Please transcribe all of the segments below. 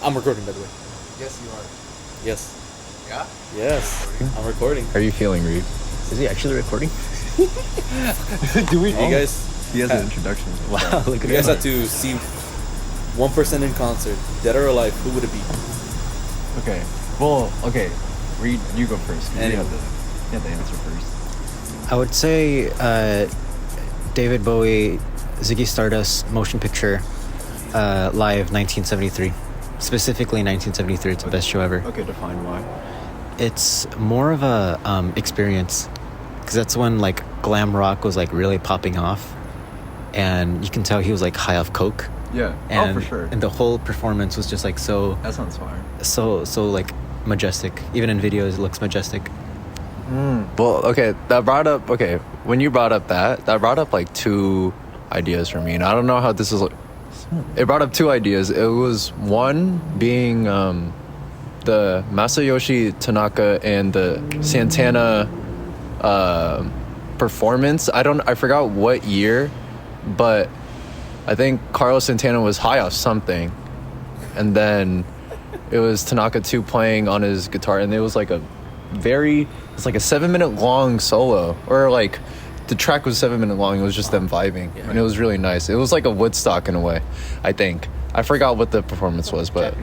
I'm recording, by the way. Yes, you are. Yes. Yeah? Yes. I'm recording. How are you feeling, Reed? Is he actually recording? Do we? You guys. He has an introduction. Wow. Look at you guys had to see one person in concert, dead or alive. Who would it be? Okay. Well, okay. Reed, you go first. You Anyway. have the answer first. I would say David Bowie, Ziggy Stardust motion picture, live 1973. Specifically 1973. It's the best show ever. Okay, define why. It's more of a experience, because that's when like glam rock was like really popping off, and you can tell he was like high off coke. Yeah. And, for sure. And the whole performance was just like so. That sounds fire. So like majestic. Even in videos, it looks majestic. Well, okay, when you brought up that brought up like two ideas for me, and I don't know how this is. It brought up two ideas. It was one being the Masayoshi Tanaka and the Santana performance. I forgot what year, but I think Carlos Santana was high off something, and then it was Tanaka 2 playing on his guitar, and it was like it's like a 7-minute long solo, or like the track was 7 minutes long. It was just them vibing, and it was really nice. It was like a Woodstock in a way, I think. I forgot what the performance was, but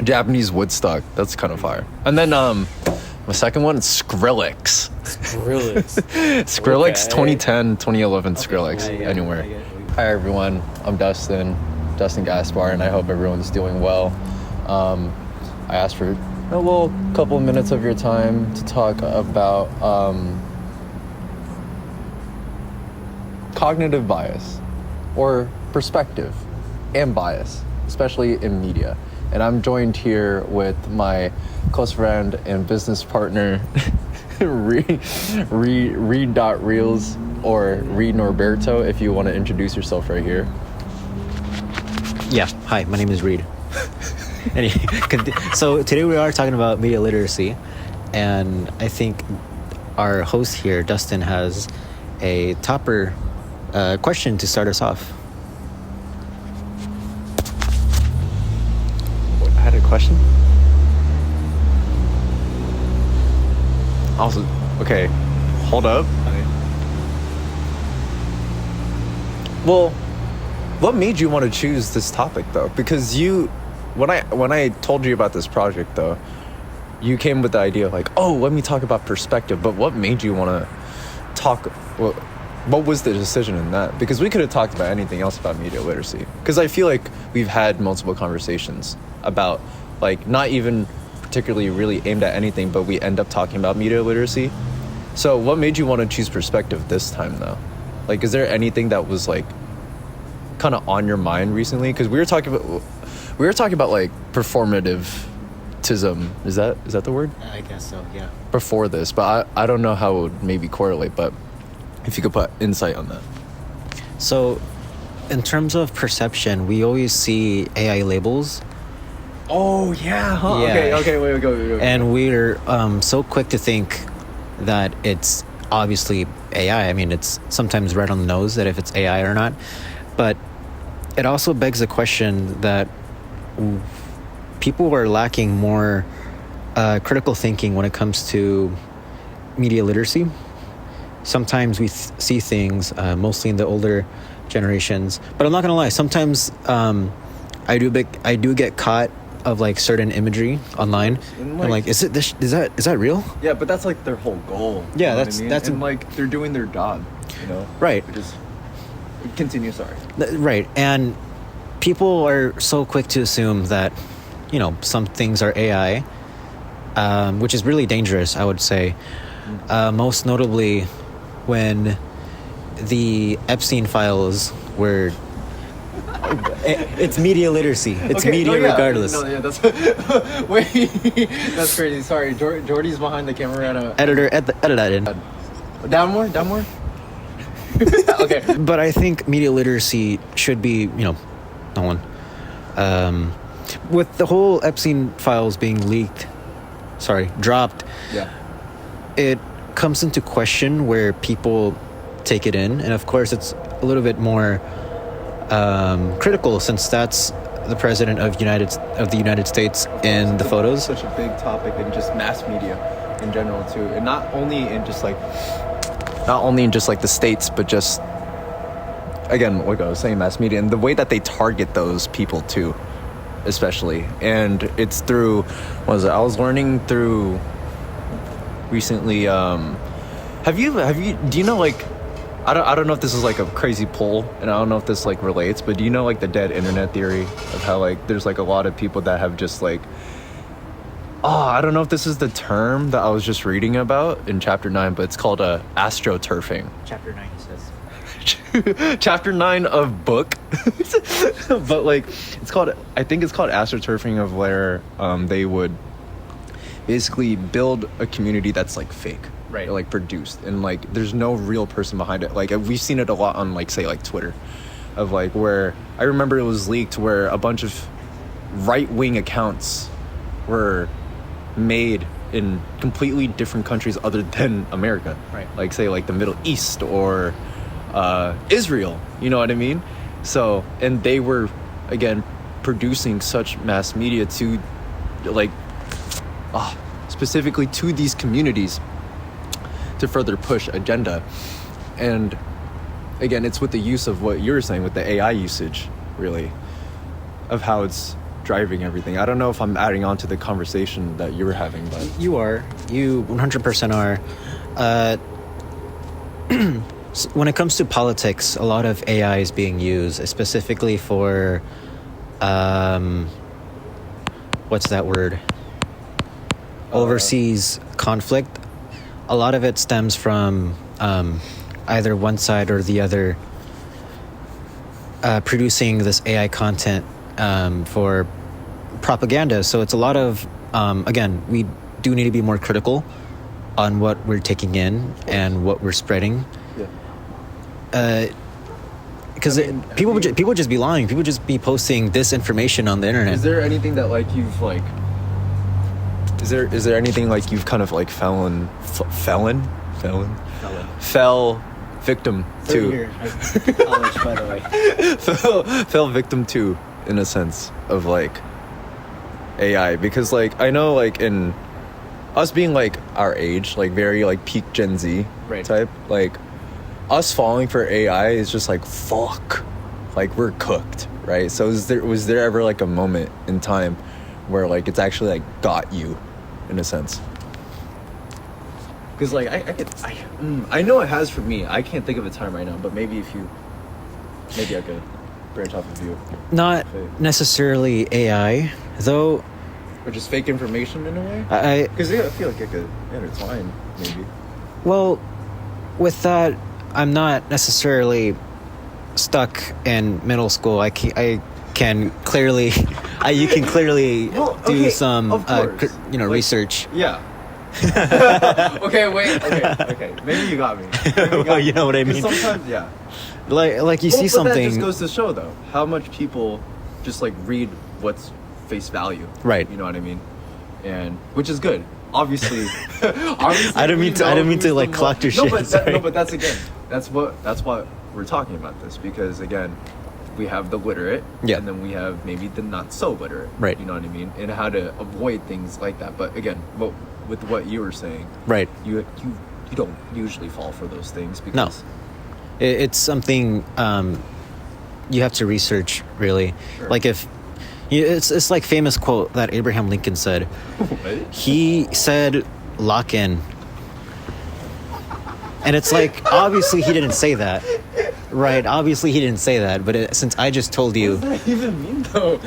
Japanese Woodstock. That's kind of fire. And then my second one, Skrillex. Skrillex, Okay. 2010, 2011 Skrillex, I get it. anywhere. Hi everyone, I'm Dustin Gaspar, and I hope everyone's doing well. I asked for a little couple of minutes of your time to talk about cognitive bias, or perspective and bias, especially in media. And I'm joined here with my close friend and business partner, Reed Reels, or Reed Norberto, if you want to introduce yourself right here. Yeah. Hi, my name is Reed. So today we are talking about media literacy, and I think our host here, Dustin, has a topper question to start us off. I had a question. Also, okay, hold up. Well, what made you want to choose this topic, though? Because when I told you about this project, though, you came with the idea of like, oh, let me talk about perspective. But what made you want to talk? What was the decision in that? Because we could have talked about anything else about media literacy. Because I feel like we've had multiple conversations about, like, not even particularly really aimed at anything, but we end up talking about media literacy. So what made you want to choose perspective this time, though? Like, is there anything that was like kind of on your mind recently? Because we were talking about like performativism. Is that the word? I guess so, yeah. Before this, but I don't know how it would maybe correlate, but if you could put insight on that. So, in terms of perception, we always see AI labels. Oh, yeah, huh? Yeah. Okay, wait, go. And we're so quick to think that it's obviously AI. I mean, it's sometimes right on the nose that if it's AI or not. But it also begs the question that people are lacking more critical thinking when it comes to media literacy. Sometimes we see things, mostly in the older generations. But I'm not gonna lie. Sometimes I do get caught of like certain imagery online. And like, is that real? Yeah, but that's like their whole goal. Yeah, you know that's what I mean? that's and like they're doing their job, you know. Right. Just continue. Sorry. Right, and people are so quick to assume that, you know, some things are AI, which is really dangerous, I would say. Most notably, when the Epstein files were. It's media literacy. It's media regardless. No, yeah, that's wait. That's crazy. Sorry, Jordy's behind the camera. Edit that in. Down more. Okay. But I think media literacy should be, you know, no one. With the whole Epstein files being dropped. Yeah. It comes into question where people take it in, and of course it's a little bit more critical, since that's the president of the United States in the photos. Such a big topic in just mass media in general too, and not only in just like the states, but just again, like I was saying, mass media and the way that they target those people too, especially. And it's through I was learning through recently. Do you know, like, I don't know if this is like a crazy poll, and I don't know if this like relates, but do you know like the dead internet theory of how like there's like a lot of people that have just like, I don't know if this is the term that I was just reading about in chapter 9, but it's called astroturfing. Chapter 9 says. Chapter 9 of book. But like I think it's called astroturfing, of where they would basically build a community that's like fake. Right. Or, like produced, and like there's no real person behind it. Like we've seen it a lot on like say like Twitter, of like where I remember it was leaked where a bunch of right-wing accounts were made in completely different countries other than America. Right. Like say like the Middle East or Israel. You know what I mean? So, and they were again producing such mass media to like specifically to these communities to further push agenda. And again, it's with the use of what you're saying with the AI usage, really, of how it's driving everything. I don't know if I'm adding on to the conversation that you were having, but you 100% are. When it comes to politics, a lot of AI is being used specifically for what's that word, overseas conflict. A lot of it stems from either one side or the other producing this AI content for propaganda. So it's a lot of, again, we do need to be more critical on what we're taking in and what we're spreading. Because people would just be lying. People would just be posting this information on the internet. Is there anything that like you've like... Is there anything like you've kind of like fell victim to? College, by the way. fell victim to, in a sense, of like AI, because like I know like in us being like our age, like very like peak Gen Z type, like us falling for AI is just like fuck, like we're cooked, right? So was there ever like a moment in time where like it's actually like got you, in a sense? Because like I know it has for me. I can't think of a time right now, but maybe I could branch off of you. Not necessarily AI, though. Or just fake information in a way. Because I feel like it could intertwine, maybe. Well, with that, I'm not necessarily stuck in middle school. You can clearly do some research. Yeah. Okay, wait. Okay. Maybe you got me. Well, you know what I mean. Sometimes, yeah. Like you see something. That just goes to show, though, how much people just like read what's face value. Right. You know what I mean? And which is good. Obviously. I don't mean to like clock your shit. But that's what we're talking about this, because again, we have the literate, and then we have maybe the not so literate. Right. You know what I mean? And how to avoid things like that. But again, with what you were saying, right? You don't usually fall for those things because it's something you have to research, really. Sure. Like it's like famous quote that Abraham Lincoln said. What? He said, "Lock in." And it's like, obviously he didn't say that. Right, obviously he didn't say that, but since I just told you... What does that even mean, though?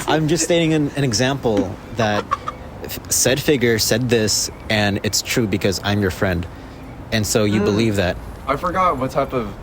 I'm just stating an example that said figure said this, and it's true because I'm your friend. And so you believe that. I forgot what type of...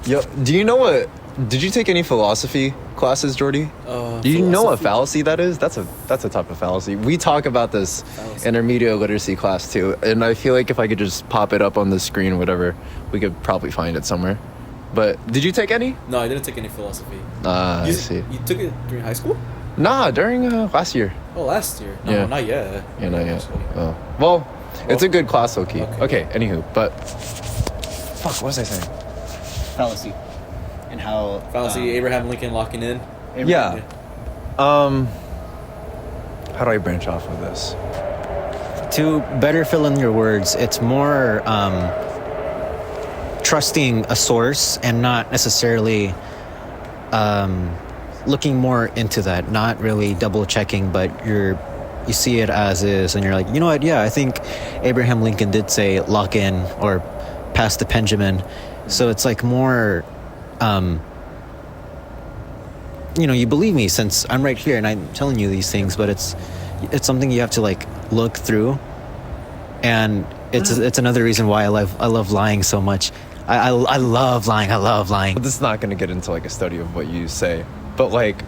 Yo, do you know what... Did you take any philosophy classes, Jordy? Do you know what fallacy that is? That's a type of fallacy. We talk about this in our media literacy class too, and I feel like if I could just pop it up on the screen or whatever, we could probably find it somewhere. But did you take any? No, I didn't take any philosophy. I see. You took it during high school? Nah, during last year. Oh, last year? No, not yet. Yeah, not yet. Oh. Well, it's a good class, low-key. Okay, anywho, but... Fuck, what was I saying? Fallacy. And how... Fallacy, Abraham Lincoln locking in. Yeah. How do I branch off of this? To better fill in your words, it's more trusting a source and not necessarily looking more into that, not really double checking, but you see it as is, and you're like, you know what? Yeah, I think Abraham Lincoln did say lock in or pass the Benjamin. So it's like more, you believe me since I'm right here and I'm telling you these things, but it's something you have to like look through, and it's another reason why I love lying so much. I love lying. I love lying. But this is not going to get into like a study of what you say, but like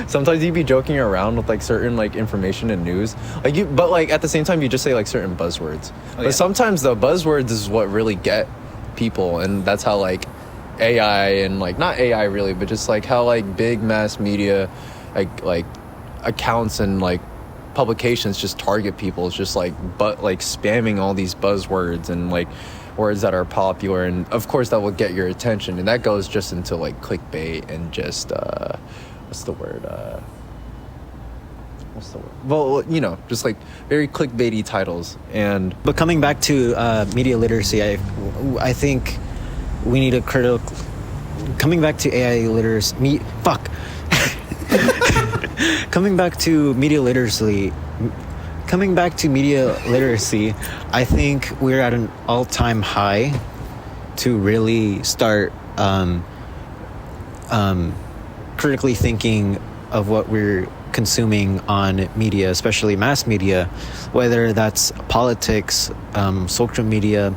sometimes you be joking around with like certain like information and news, but like at the same time you just say like certain buzzwords. But sometimes the buzzwords is what really get people, and that's how like AI and like not AI really, but just like how like big mass media like accounts and like publications just target people. It's just like spamming all these buzzwords and like words that are popular, and of course that will get your attention, and that goes just into like clickbait and just what's the word well, just like very clickbaity titles. But coming back to media literacy, I think we need a critical. Coming back to AI literacy, Coming back to media literacy, I think we're at an all-time high to really start critically thinking of what we're consuming on media, especially mass media, whether that's politics, social media,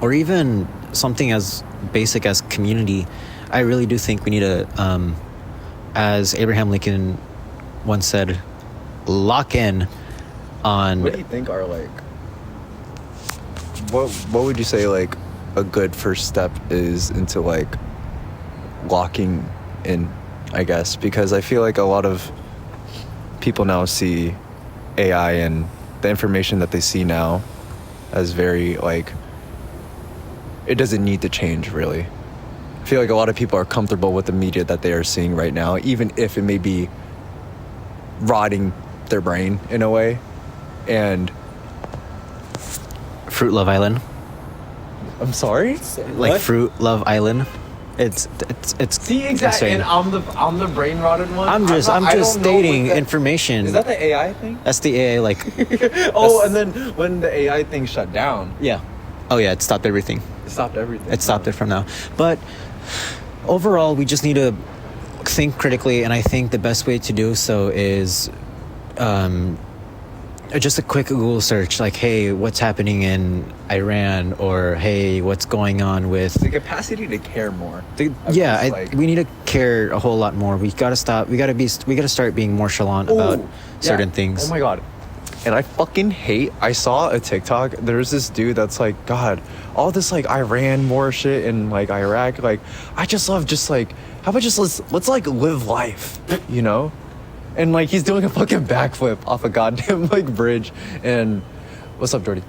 or even something as basic as community. I really do think we need to, as Abraham Lincoln once said, lock in on. What do you think are like? What would you say like a good first step is into like locking in? I guess because I feel like a lot of people now see AI and the information that they see now as very like it doesn't need to change really. I feel like a lot of people are comfortable with the media that they are seeing right now, even if it may be rotting their brain in a way. And Fruit Love Island. I'm sorry? Like what? Fruit Love Island. It's See, exactly. And I'm the brain rotted one. I'm just stating information. Is that the AI thing? That's the AI like. Oh, and then when the AI thing shut down, Yeah. Oh yeah, it stopped everything. it stopped everything. It stopped it from now. But overall, we just need to think critically, and I think the best way to do so is just a quick Google search, like, hey, what's happening in Iran, or hey, what's going on with The capacity to care more. we need to care a whole lot more. We gotta stop. We gotta start being more chalant about certain things. Oh my god. And I fucking hate, I saw a TikTok, there's this dude that's like, God, all this like Iran war shit and like Iraq, like, I just love just like, how about just let's like live life, you know? And like he's doing a fucking backflip off a goddamn like bridge. And what's up, Jordy?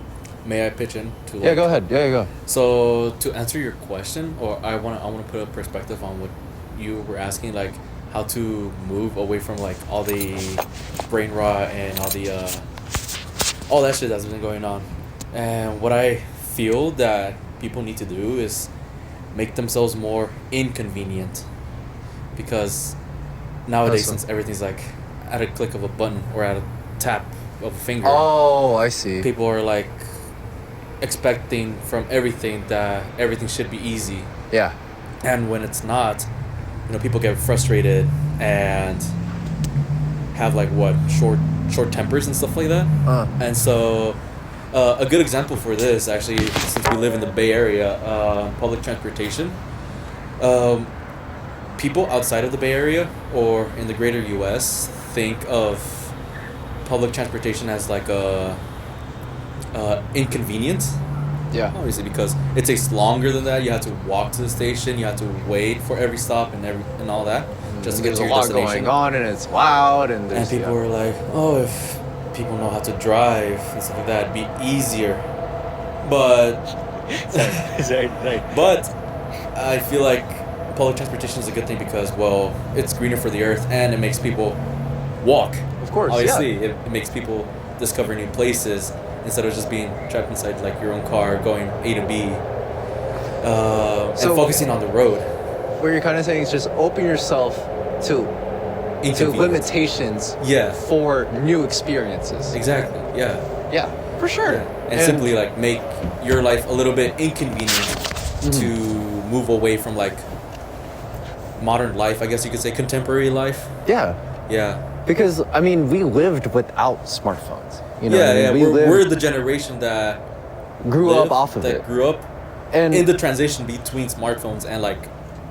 May I pitch in? Yeah, go ahead. Yeah, go. So to answer your question, or I want to put a perspective on what you were asking, like how to move away from like all the brain rot and all that shit that's been going on. And what I feel that people need to do is make themselves more inconvenient, because nowadays, since everything's like at a click of a button or at a tap of a finger, Oh, I see. people are like expecting from everything that everything should be easy. Yeah. And when it's not, people get frustrated and have like short tempers and stuff like that. And so a good example for this, actually, since we live in the Bay Area, public transportation, people outside of the Bay Area or in the greater US think of public transportation as like a inconvenient. Yeah. Obviously, because it takes longer than that. You have to walk to the station. You have to wait for every stop and all that just to get to your There's a lot destination. going on, and it's loud, and And people were like, "Oh, if people know how to drive and stuff like that, it'd be easier." But Right. but I feel like public transportation is a good thing because, well, it's greener for the earth and it makes people walk. Of course, obviously, it makes people discover new places instead of just being trapped inside like your own car going A to B, and focusing on the road. What you're kind of saying is just open yourself to limitations. Yeah. For new experiences. Exactly. Yeah. Yeah, for sure. Yeah. And simply like make your life a little bit inconvenient to move away from like modern life, I guess you could say, contemporary life. Yeah. Yeah. Because I mean, we lived without smartphones. You know, yeah, what I mean? We're the generation that grew up off of it. Grew up and in the transition between smartphones and like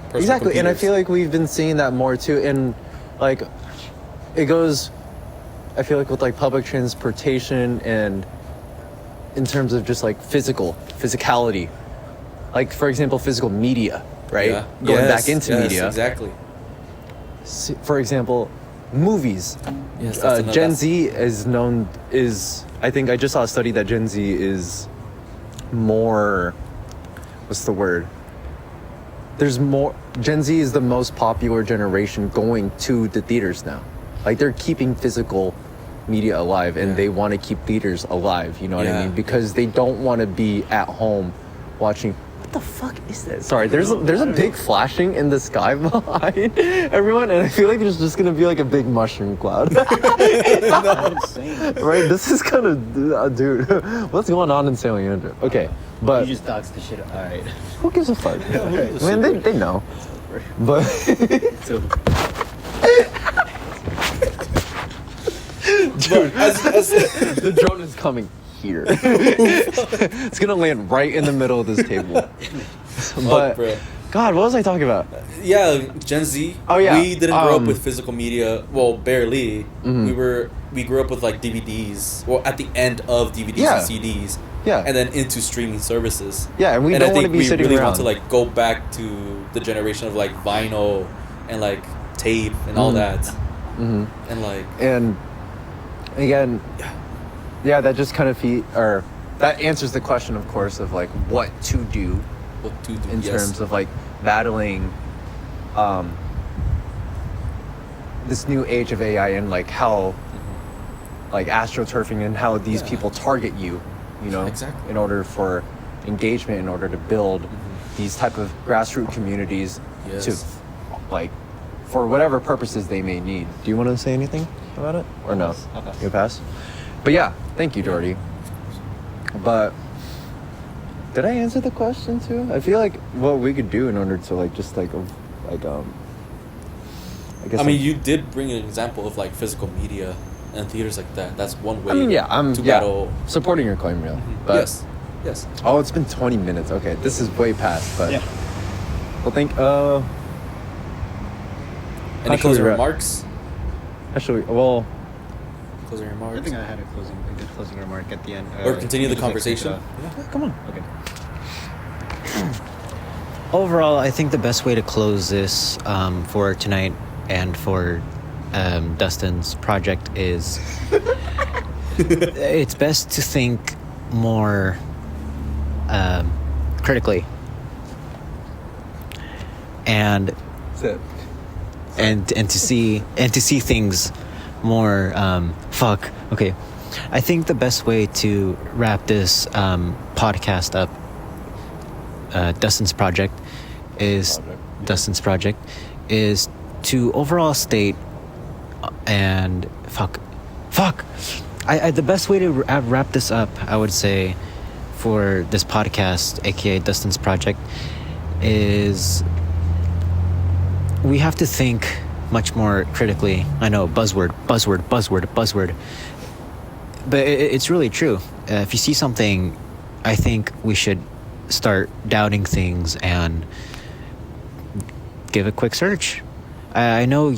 personal exactly. computers. And I feel like we've been seeing that more too. And like, it goes. I feel like with like public transportation and in terms of just like physicality, like for example, physical media, right? Yeah. Going back into media. Exactly. For example, movies. Yes, Gen Z is I think I just saw a study that Gen Z is more, what's the word? Gen Z is the most popular generation going to the theaters now. Like they're keeping physical media alive and they want to keep theaters alive, you know what I mean? Because they don't want to be at home watching. What the fuck is this? Sorry, there's a big flashing in the sky behind everyone, and I feel like there's just gonna be like a big mushroom cloud. Right? This is kind of, dude. What's going on in San Leandro? Okay, but you just doxed the shit. All right. Who gives a fuck? Man, they know. But dude, the drone is coming here. It's gonna land right in the middle of this table. But God, what was I talking about? Yeah, Gen Z. Oh yeah, we didn't grow up with physical media. Well, barely. Mm-hmm. We grew up with like DVDs. Well, at the end of DVDs and CDs. Yeah. And then into streaming services. Yeah, and we don't want to be sitting really around. want to like go back to the generation of like vinyl and like tape and all that. Mm-hmm. And like. And again, yeah, that just kind of that answers the question, of course, of like what to do in terms of like battling this new age of AI and like how like astroturfing and how these people target you know, exactly. in order for engagement, in order to build these type of grassroots communities to like for whatever purposes they may need. Do you want to say anything about it or no? You pass. But yeah, thank you, Jordy. But did I answer the question too? I feel like what we could do in order to like just like I guess. I mean, you did bring an example of like physical media and theaters like that. That's one way. I mean, I'm battle. Supporting your claim, real. But, yes. Oh, it's been 20 minutes. Okay, this is way past. But well, Any closing remarks? Actually, well. Closing remarks. I think I had a good closing remark at the end. Or continue the conversation. Come on. Okay. Overall, I think the best way to close this for tonight and for Dustin's project is it's best to think more critically and to see things more I think the best way to wrap this podcast up, Dustin's project is to overall state and the best way to wrap this up, I would say, for this podcast, aka Dustin's project, is we have to think much more critically. I know, buzzword, but it's really true. If you see something, I think we should start doubting things and give a quick search. I know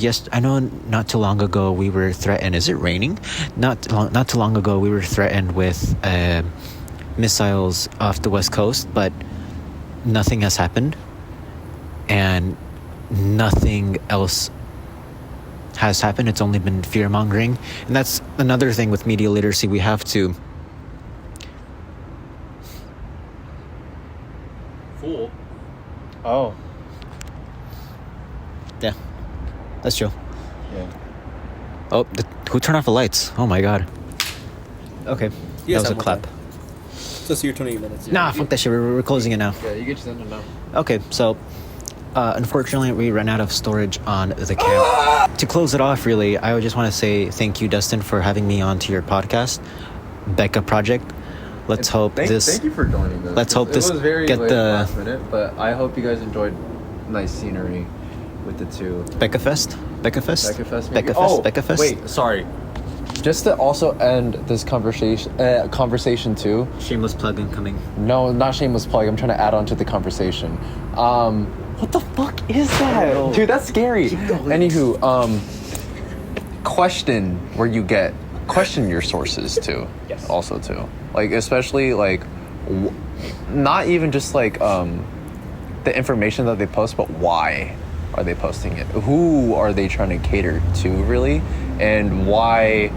not too long ago we were threatened. Is it raining? Not too long ago we were threatened with missiles off the West Coast, but nothing has happened. And nothing else has happened. It's only been fear-mongering. And that's another thing with media literacy. We have to... Fool. Oh. That's true. Yeah. Oh, who turned off the lights? Oh my god. Okay. Yes, that was a I'm clap. okay. So it's your 28 minutes. Nah, fuck that shit. We're closing it now. Yeah, you get your sender now. Okay, so unfortunately, we ran out of storage on the camp. To close it off, really, I would just want to say thank you, Dustin, for having me on to your podcast, Becca Project. Let's hope this. Thank you for joining us. Let's hope this It was very get late the last minute, but I hope you guys enjoyed nice scenery with the two. Becca Fest. Becca Fest. Becca Fest. Maybe? Becca Fest. Becca Fest. Wait, sorry. Just to also end this conversation too. Shameless plug incoming. No, not shameless plug. I'm trying to add on to the conversation. What the fuck is that? Dude, that's scary. Anywho, question your sources too. Yes. Also too. Like, especially like, not even just like the information that they post, but why are they posting it? Who are they trying to cater to, really? And why?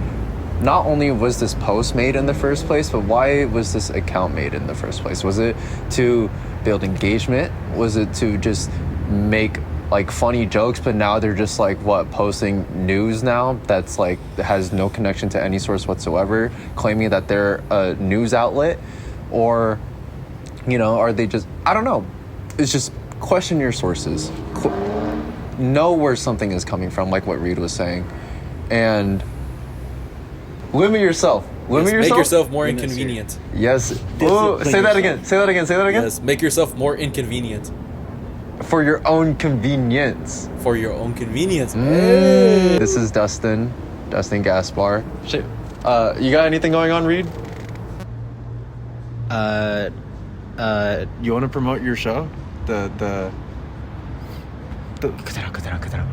Not only was this post made in the first place, but why was this account made in the first place? Was it to build engagement? Was it to just make like funny jokes, but now they're just like posting news now that's like has no connection to any source whatsoever, claiming that they're a news outlet? Or, you know, are they just, I don't know. It's just question your sources. Know where something is coming from, like what Reed was saying. And limit yourself. Limit yourself. Make yourself more inconvenient. Yes. Oh, say that again. Say that again. Say that again. Yes, make yourself more inconvenient. For your own convenience. For your own convenience. Hey. This is Dustin Gaspar. Shit. You got anything going on, Reed? You want to promote your show? The Cut that out.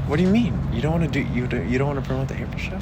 What do you mean? You don't want to do you don't want to promote the April show?